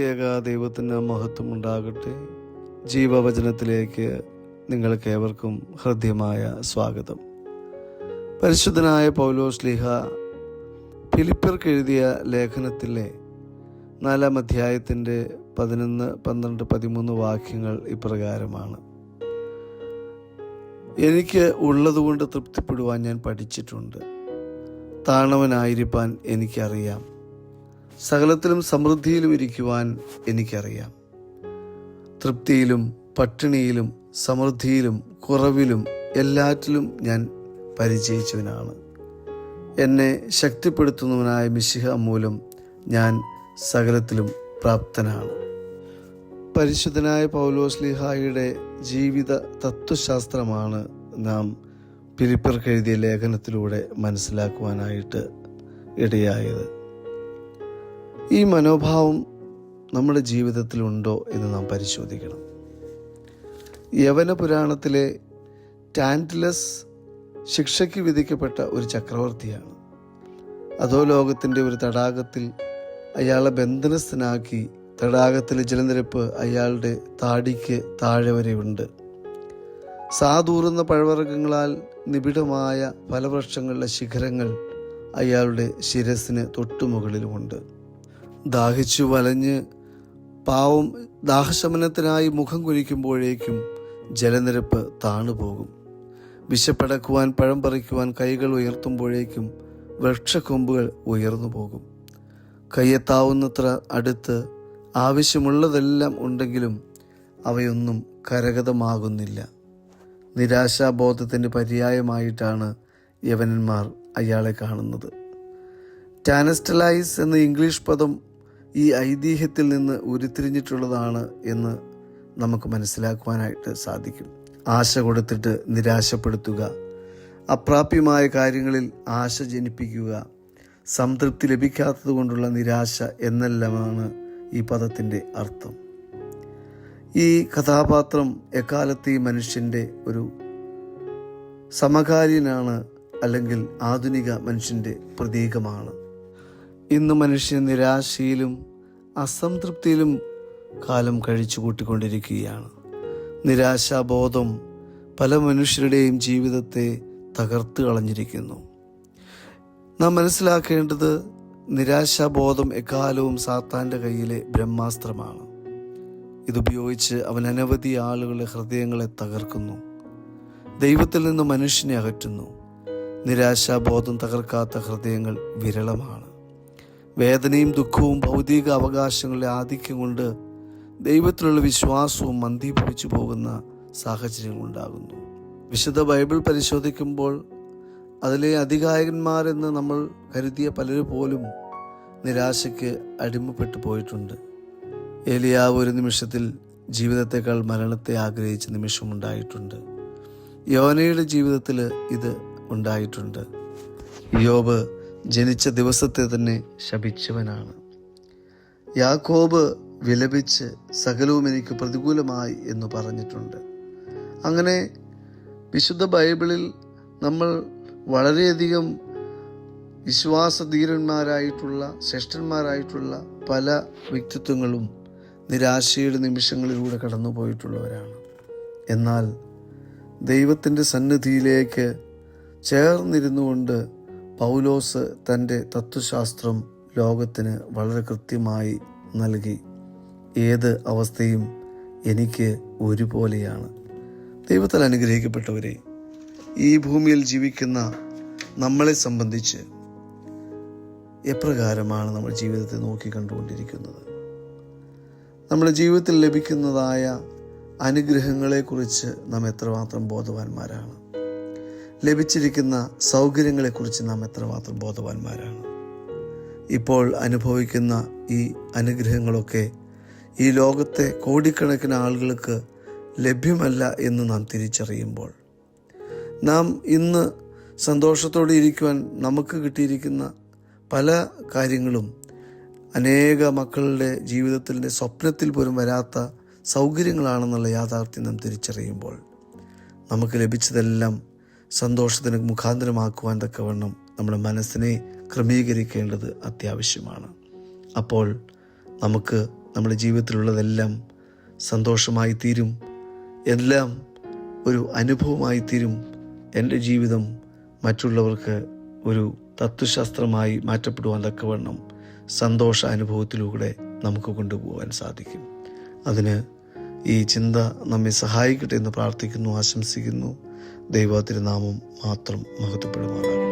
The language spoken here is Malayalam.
ത്രിയേക ദൈവത്തിന് മഹത്വം ഉണ്ടാകട്ടെ. ജീവവചനത്തിലേക്ക് നിങ്ങൾക്കേവർക്കും ഹൃദ്യമായ സ്വാഗതം. പരിശുദ്ധനായ പൗലോസ് ശ്ലീഹ ഫിലിപ്പിയർക്ക് എഴുതിയ ലേഖനത്തിലെ 4-ാം അധ്യായത്തിൻ്റെ 11, 12, 13 വാക്യങ്ങൾ ഇപ്രകാരമാണ്: എനിക്ക് ഉള്ളതുകൊണ്ട് തൃപ്തിപ്പെടുവാൻ ഞാൻ പഠിച്ചിട്ടുണ്ട്. താണവനായിരിക്കാൻ എനിക്കറിയാം. സകലത്തിലും സമൃദ്ധിയിലും ഇരിക്കുവാൻ എനിക്കറിയാം. തൃപ്തിയിലും പട്ടിണിയിലും സമൃദ്ധിയിലും കുറവിലും എല്ലാറ്റിലും ഞാൻ പരിചയിച്ചവനാണ്. എന്നെ ശക്തിപ്പെടുത്തുന്നവനായ മിശിഹ മൂലം ഞാൻ സകലത്തിലും പ്രാപ്തനാണ്. പരിശുദ്ധനായ പൗലോസ് ശ്ലീഹായുടെ ജീവിത തത്വശാസ്ത്രമാണ് നാം ഫിലിപ്പിയർക്ക് എഴുതിയ ലേഖനത്തിലൂടെ മനസ്സിലാക്കുവാനായിട്ട് ഇടയായത്. ഈ മനോഭാവം നമ്മുടെ ജീവിതത്തിലുണ്ടോ എന്ന് നാം പരിശോധിക്കണം. യവന പുരാണത്തിലെ ടാന്റലസ് ശിക്ഷയ്ക്ക് വിധിക്കപ്പെട്ട ഒരു ചക്രവർത്തിയാണ്. അധോലോകത്തിൻ്റെ ഒരു തടാകത്തിൽ അയാളെ ബന്ധനസ്ഥനാക്കി. തടാകത്തിലെ ജലനിരപ്പ് അയാളുടെ താടിക്ക് താഴെ വരെയുണ്ട്. സാധൂറുന്ന പഴവർഗ്ഗങ്ങളാൽ നിബിഡമായ ഫലവൃക്ഷങ്ങളുടെ ശിഖരങ്ങൾ അയാളുടെ ശിരസിന് തൊട്ടുമുകളിലുമുണ്ട്. ദാഹിച്ചു വലഞ്ഞ് പാവം ദാഹശമനത്തിനായി മുഖം കുനിക്കുമ്പോഴേക്കും ജലനിരപ്പ് താണുപോകും. വിശപ്പടക്കുവാൻ പഴം പറിക്കുവാൻ കൈകൾ ഉയർത്തുമ്പോഴേക്കും വൃക്ഷക്കൊമ്പുകൾ ഉയർന്നു പോകും. കയ്യെത്താവുന്നത്ര അടുത്ത് ആവശ്യമുള്ളതെല്ലാം ഉണ്ടെങ്കിലും അവയൊന്നും കരഗതമാകുന്നില്ല. നിരാശാബോധത്തിൻ്റെ പര്യായമായിട്ടാണ് യവനന്മാർ അയാളെ കാണുന്നത്. ടാനസ്റ്റലൈസ് എന്ന ഇംഗ്ലീഷ് പദം ഈ ഐതിഹ്യത്തിൽ നിന്ന് ഉരുത്തിരിഞ്ഞിട്ടുള്ളതാണ് എന്ന് നമുക്ക് മനസ്സിലാക്കുവാനായിട്ട് സാധിക്കും. ആശ കൊടുത്തിട്ട് നിരാശപ്പെടുത്തുക, അപ്രാപ്യമായ കാര്യങ്ങളിൽ ആശ ജനിപ്പിക്കുക, സംതൃപ്തി ലഭിക്കാത്തത് കൊണ്ടുള്ള നിരാശ എന്നെല്ലാമാണ് ഈ പദത്തിൻ്റെ അർത്ഥം. ഈ കഥാപാത്രം എക്കാലത്തെ മനുഷ്യൻ്റെ ഒരു സമകാലീനാണ്, അല്ലെങ്കിൽ ആധുനിക മനുഷ്യൻ്റെ പ്രതീകമാണ്. ഇന്ന് മനുഷ്യൻ നിരാശയിലും അസംതൃപ്തിയിലും കാലം കഴിച്ചു കൂട്ടിക്കൊണ്ടിരിക്കുകയാണ്. നിരാശാബോധം പല മനുഷ്യരുടെയും ജീവിതത്തെ തകർത്ത് കളഞ്ഞിരിക്കുന്നു. നാം മനസ്സിലാക്കേണ്ടത്, നിരാശാബോധം എക്കാലവും സാത്താൻ്റെ കയ്യിലെ ബ്രഹ്മാസ്ത്രമാണ്. ഇതുപയോഗിച്ച് അവൻ അനവധി ആളുകളുടെ ഹൃദയങ്ങളെ തകർക്കുന്നു, ദൈവത്തിൽ നിന്ന് മനുഷ്യനെ അകറ്റുന്നു. നിരാശാബോധം തകർക്കാത്ത ഹൃദയങ്ങൾ വിരളമാണ്. വേദനയും ദുഃഖവും ഭൗതിക അവകാശങ്ങളുടെ ആധിക്യം കൊണ്ട് ദൈവത്തിലുള്ള വിശ്വാസവും മന്ദീഭവിച്ചു പോകുന്ന സാഹചര്യങ്ങളുണ്ടാകുന്നു. വിശുദ്ധ ബൈബിൾ പരിശോധിക്കുമ്പോൾ അതിലെ അധികായകന്മാരെന്ന് നമ്മൾ കരുതിയ പലരും പോലും നിരാശയ്ക്ക് അടിമപ്പെട്ടു പോയിട്ടുണ്ട്. ഏലിയാവ് ഒരു നിമിഷത്തിൽ ജീവിതത്തെക്കാൾ മരണത്തെ ആഗ്രഹിച്ച നിമിഷമുണ്ടായിട്ടുണ്ട്. യോനയുടെ ജീവിതത്തിൽ ഇത് ഉണ്ടായിട്ടുണ്ട്. യോബ് ജനിച്ച ദിവസത്തെ തന്നെ ശപിച്ചവനാണ്. യാക്കോബ് വിലപിച്ച് സകലവും എനിക്ക് പ്രതികൂലമായി എന്ന് പറഞ്ഞിട്ടുണ്ട്. അങ്ങനെ വിശുദ്ധ ബൈബിളിൽ നമ്മൾ വളരെയധികം വിശ്വാസധീരന്മാരായിട്ടുള്ള ശ്രേഷ്ഠന്മാരായിട്ടുള്ള പല വ്യക്തിത്വങ്ങളും നിരാശയുടെ നിമിഷങ്ങളിലൂടെ കടന്നു പോയിട്ടുള്ളവരാണ്. എന്നാൽ ദൈവത്തിൻ്റെ സന്നിധിയിലേക്ക് ചേർന്നിരുന്നു കൊണ്ട് പൗലോസ് തൻ്റെ തത്വശാസ്ത്രം ലോകത്തിന് വളരെ കൃത്യമായി നൽകി. ഏത് അവസ്ഥയും എനിക്ക് ഒരുപോലെയാണ്. ദൈവത്താൽ അനുഗ്രഹിക്കപ്പെട്ടവരെ, ഈ ഭൂമിയിൽ ജീവിക്കുന്ന നമ്മളെ സംബന്ധിച്ച് എപ്രകാരമാണ് നമ്മൾ ജീവിതത്തെ നോക്കി കണ്ടുകൊണ്ടിരിക്കുന്നത്? നമ്മുടെ ജീവിതത്തിൽ ലഭിക്കുന്നതായ അനുഗ്രഹങ്ങളെക്കുറിച്ച് നാം എത്രമാത്രം ബോധവാന്മാരാണ്? ലഭിച്ചിരിക്കുന്ന സൗകര്യങ്ങളെക്കുറിച്ച് നാം എത്രമാത്രം ബോധവാന്മാരാണ്? ഇപ്പോൾ അനുഭവിക്കുന്ന ഈ അനുഗ്രഹങ്ങളൊക്കെ ഈ ലോകത്തെ കോടിക്കണക്കിന് ആളുകൾക്ക് ലഭ്യമല്ല എന്ന് നാം തിരിച്ചറിയുമ്പോൾ, നാം ഇന്ന് സന്തോഷത്തോടെ ഇരിക്കുവാൻ നമുക്ക് കിട്ടിയിരിക്കുന്ന പല കാര്യങ്ങളും അനേക മക്കളുടെ ജീവിതത്തിൻ്റെ സ്വപ്നത്തിൽ പോലും വരാത്ത സൗകര്യങ്ങളാണെന്നുള്ള യാഥാർത്ഥ്യം നാം തിരിച്ചറിയുമ്പോൾ, നമുക്ക് ലഭിച്ചതെല്ലാം സന്തോഷത്തിന് മുഖാന്തരമാക്കുവാൻ തക്കവണ്ണം നമ്മുടെ മനസ്സിനെ ക്രമീകരിക്കേണ്ടത് അത്യാവശ്യമാണ്. അപ്പോൾ നമുക്ക് നമ്മുടെ ജീവിതത്തിലുള്ളതെല്ലാം സന്തോഷമായി തീരും, എല്ലാം ഒരു അനുഭവമായി തീരും. എൻ്റെ ജീവിതം മറ്റുള്ളവർക്ക് ഒരു തത്വശാസ്ത്രമായി മാറ്റപ്പെടുവാൻ തക്കവണ്ണം സന്തോഷ അനുഭവത്തിലൂടെ നമുക്ക് കൊണ്ടുപോകാൻ സാധിക്കും. അതിന് ഈ ചിന്ത നമ്മെ സഹായിക്കട്ടെ എന്ന് പ്രാർത്ഥിക്കുന്നു, ആശംസിക്കുന്നു. ദൈവ തിരുനാമം മാത്രം മഹത്വപ്പെടുമാറാകട്ടെ.